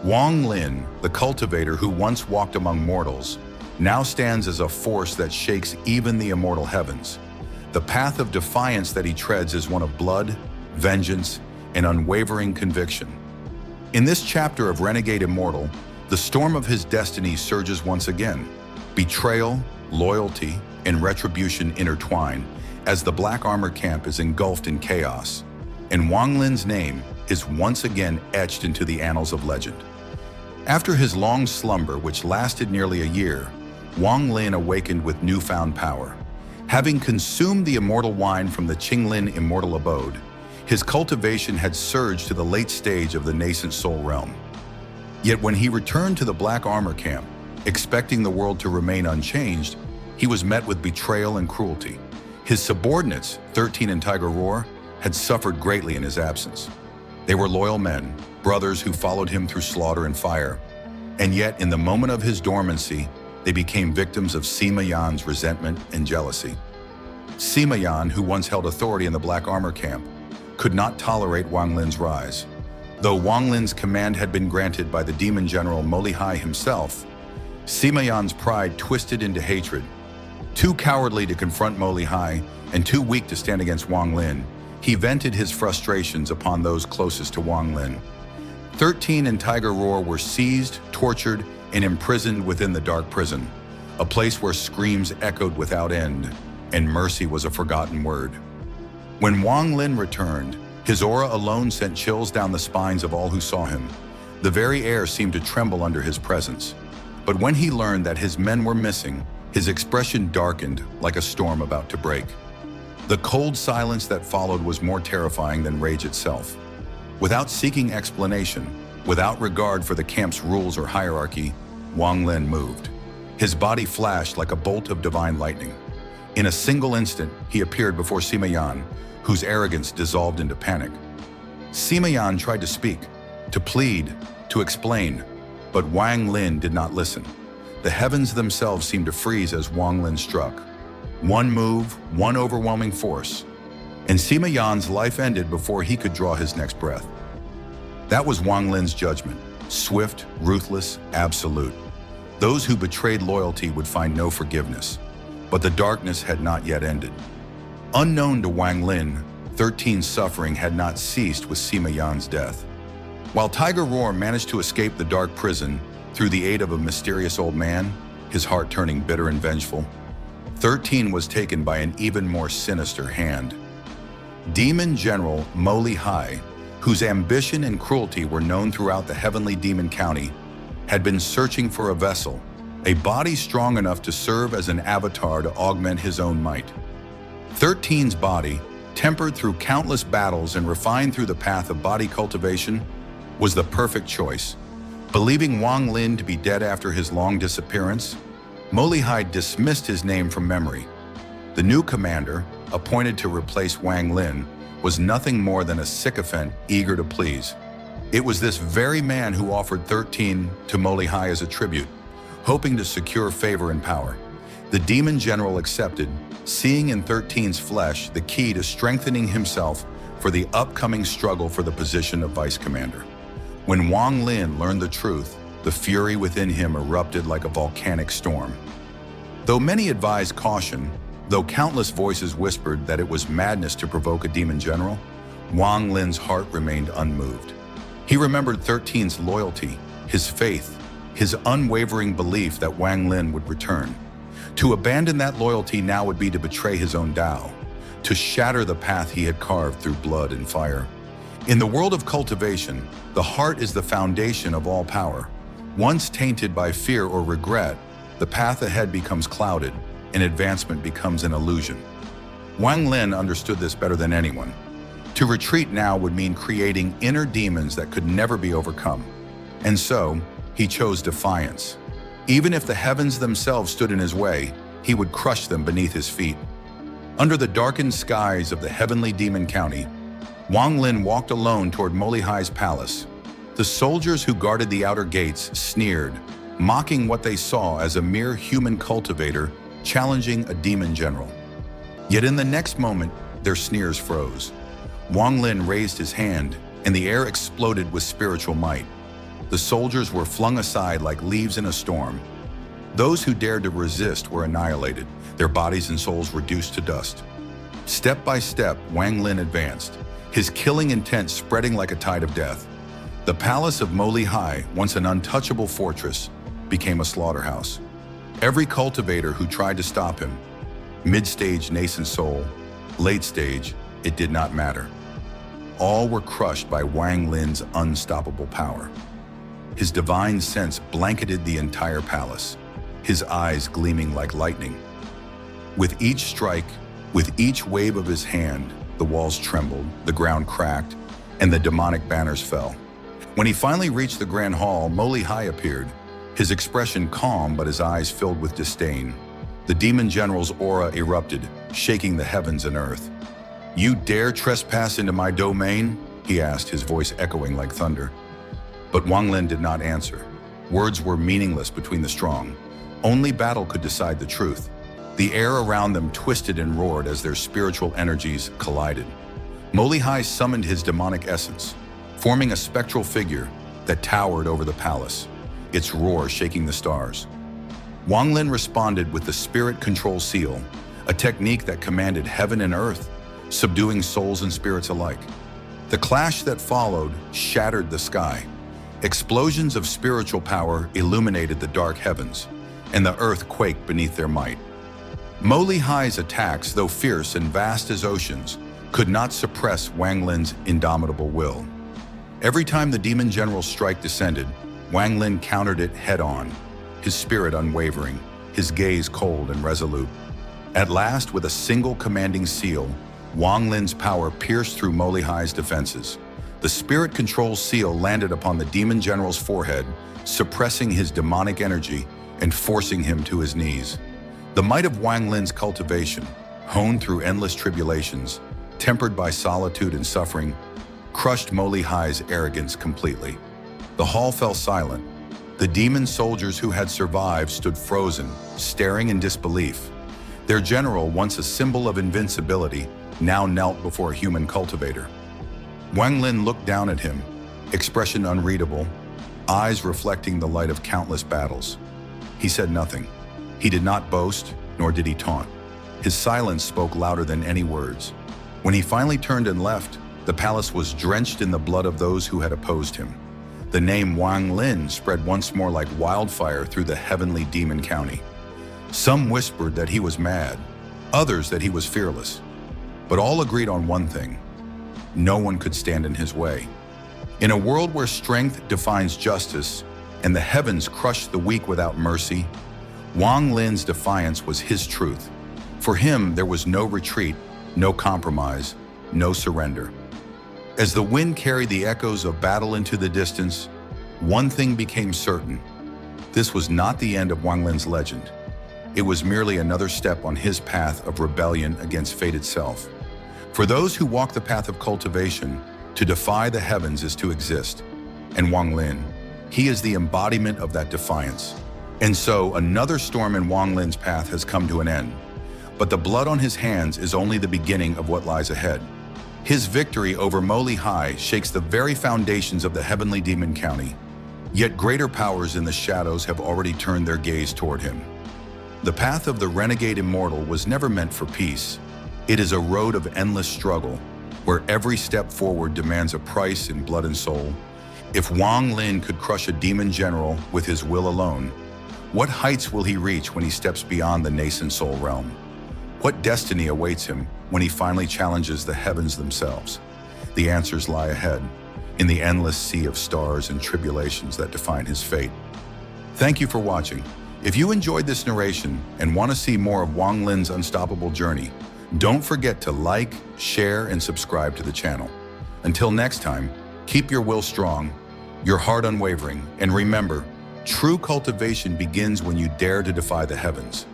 Wang Lin, the cultivator who once walked among mortals, now stands as a force that shakes even the immortal heavens. The path of defiance that he treads is one of blood, vengeance, and unwavering conviction. In this chapter of Renegade Immortal, the storm of his destiny surges once again. Betrayal, loyalty, and retribution intertwine as the Black Armor camp is engulfed in chaos, and Wang Lin's name is once again etched into the annals of legend. After his long slumber, which lasted nearly a year, Wang Lin awakened with newfound power. Having consumed the immortal wine from the Qinglin immortal abode, his cultivation had surged to the late stage of the nascent soul realm. Yet when he returned to the Black Armor camp, expecting the world to remain unchanged, he was met with betrayal and cruelty. His subordinates, 13 and Tiger Roar, had suffered greatly in his absence. They were loyal men, brothers who followed him through slaughter and fire. And yet, in the moment of his dormancy, they became victims of Sima Yan's resentment and jealousy. Sima Yan, who once held authority in the Black Armor camp, could not tolerate Wang Lin's rise. Though Wang Lin's command had been granted by the demon general Moli Hai himself, Sima Yan's pride twisted into hatred. Too cowardly to confront Moli Hai and too weak to stand against Wang Lin, he vented his frustrations upon those closest to Wang Lin. 13 and Tiger Roar were seized, tortured, and imprisoned within the dark prison, a place where screams echoed without end, and mercy was a forgotten word. When Wang Lin returned, his aura alone sent chills down the spines of all who saw him. The very air seemed to tremble under his presence. But when he learned that his men were missing, his expression darkened like a storm about to break. The cold silence that followed was more terrifying than rage itself. Without seeking explanation, without regard for the camp's rules or hierarchy, Wang Lin moved. His body flashed like a bolt of divine lightning. In a single instant, he appeared before Sima Yan, whose arrogance dissolved into panic. Sima Yan tried to speak, to plead, to explain, but Wang Lin did not listen. The heavens themselves seemed to freeze as Wang Lin struck. One move, one overwhelming force, and Sima Yan's life ended before he could draw his next breath. That was Wang Lin's judgment, swift, ruthless, absolute. Those who betrayed loyalty would find no forgiveness, but the darkness had not yet ended. Unknown to Wang Lin, 13's suffering had not ceased with Sima Yan's death. While Tiger Roar managed to escape the dark prison through the aid of a mysterious old man, his heart turning bitter and vengeful, 13 was taken by an even more sinister hand. Demon General Moli Hai, whose ambition and cruelty were known throughout the heavenly demon county, had been searching for a vessel, a body strong enough to serve as an avatar to augment his own might. 13's body, tempered through countless battles and refined through the path of body cultivation, was the perfect choice. Believing Wang Lin to be dead after his long disappearance, Moli Hai dismissed his name from memory. The new commander, appointed to replace Wang Lin, was nothing more than a sycophant eager to please. It was this very man who offered 13 to Moli Hai as a tribute, hoping to secure favor and power. The demon general accepted, seeing in 13's flesh the key to strengthening himself for the upcoming struggle for the position of vice commander. When Wang Lin learned the truth, the fury within him erupted like a volcanic storm. Though many advised caution, though countless voices whispered that it was madness to provoke a demon general, Wang Lin's heart remained unmoved. He remembered 13's loyalty, his faith, his unwavering belief that Wang Lin would return. To abandon that loyalty now would be to betray his own Tao, to shatter the path he had carved through blood and fire. In the world of cultivation, the heart is the foundation of all power. Once tainted by fear or regret, the path ahead becomes clouded, and advancement becomes an illusion. Wang Lin understood this better than anyone. To retreat now would mean creating inner demons that could never be overcome. And so, he chose defiance. Even if the heavens themselves stood in his way, he would crush them beneath his feet. Under the darkened skies of the heavenly demon county, Wang Lin walked alone toward Moli Hai's palace. The soldiers who guarded the outer gates sneered, mocking what they saw as a mere human cultivator challenging a demon general. Yet in the next moment, their sneers froze. Wang Lin raised his hand, and the air exploded with spiritual might. The soldiers were flung aside like leaves in a storm. Those who dared to resist were annihilated, their bodies and souls reduced to dust. Step by step, Wang Lin advanced, his killing intent spreading like a tide of death. The palace of Moli Hai, once an untouchable fortress, became a slaughterhouse. Every cultivator who tried to stop him, mid-stage nascent soul, late stage, it did not matter. All were crushed by Wang Lin's unstoppable power. His divine sense blanketed the entire palace, his eyes gleaming like lightning. With each strike, with each wave of his hand, the walls trembled, the ground cracked, and the demonic banners fell. When he finally reached the grand hall, Moli Hai appeared, his expression calm but his eyes filled with disdain. The demon general's aura erupted, shaking the heavens and earth. "You dare trespass into my domain?" he asked, his voice echoing like thunder. But Wang Lin did not answer. Words were meaningless between the strong. Only battle could decide the truth. The air around them twisted and roared as their spiritual energies collided. Moli Hai summoned his demonic essence, forming a spectral figure that towered over the palace, its roar shaking the stars. Wang Lin responded with the Spirit Control Seal, a technique that commanded heaven and earth, subduing souls and spirits alike. The clash that followed shattered the sky. Explosions of spiritual power illuminated the dark heavens, and the earth quaked beneath their might. Moli Hai's attacks, though fierce and vast as oceans, could not suppress Wang Lin's indomitable will. Every time the demon general's strike descended, Wang Lin countered it head-on, his spirit unwavering, his gaze cold and resolute. At last, with a single commanding seal, Wang Lin's power pierced through Moli Hai's defenses. The Spirit Control Seal landed upon the demon general's forehead, suppressing his demonic energy and forcing him to his knees. The might of Wang Lin's cultivation, honed through endless tribulations, tempered by solitude and suffering, crushed Moli Hai's arrogance completely. The hall fell silent. The demon soldiers who had survived stood frozen, staring in disbelief. Their general, once a symbol of invincibility, now knelt before a human cultivator. Wang Lin looked down at him, expression unreadable, eyes reflecting the light of countless battles. He said nothing. He did not boast, nor did he taunt. His silence spoke louder than any words. When he finally turned and left, the palace was drenched in the blood of those who had opposed him. The name Wang Lin spread once more like wildfire through the heavenly demon county. Some whispered that he was mad, others that he was fearless. But all agreed on one thing: no one could stand in his way. In a world where strength defines justice and the heavens crush the weak without mercy, Wang Lin's defiance was his truth. For him, there was no retreat, no compromise, no surrender. As the wind carried the echoes of battle into the distance, one thing became certain. This was not the end of Wang Lin's legend. It was merely another step on his path of rebellion against fate itself. For those who walk the path of cultivation, to defy the heavens is to exist. And Wang Lin, he is the embodiment of that defiance. And so another storm in Wang Lin's path has come to an end. But the blood on his hands is only the beginning of what lies ahead. His victory over Moli Hai shakes the very foundations of the heavenly demon county. Yet greater powers in the shadows have already turned their gaze toward him. The path of the Renegade Immortal was never meant for peace. It is a road of endless struggle, where every step forward demands a price in blood and soul. If Wang Lin could crush a demon general with his will alone, what heights will he reach when he steps beyond the nascent soul realm? What destiny awaits him when he finally challenges the heavens themselves? The answers lie ahead, in the endless sea of stars and tribulations that define his fate. Thank you for watching. If you enjoyed this narration and want to see more of Wang Lin's unstoppable journey, don't forget to like, share, and subscribe to the channel. Until next time, keep your will strong, your heart unwavering, and remember, true cultivation begins when you dare to defy the heavens.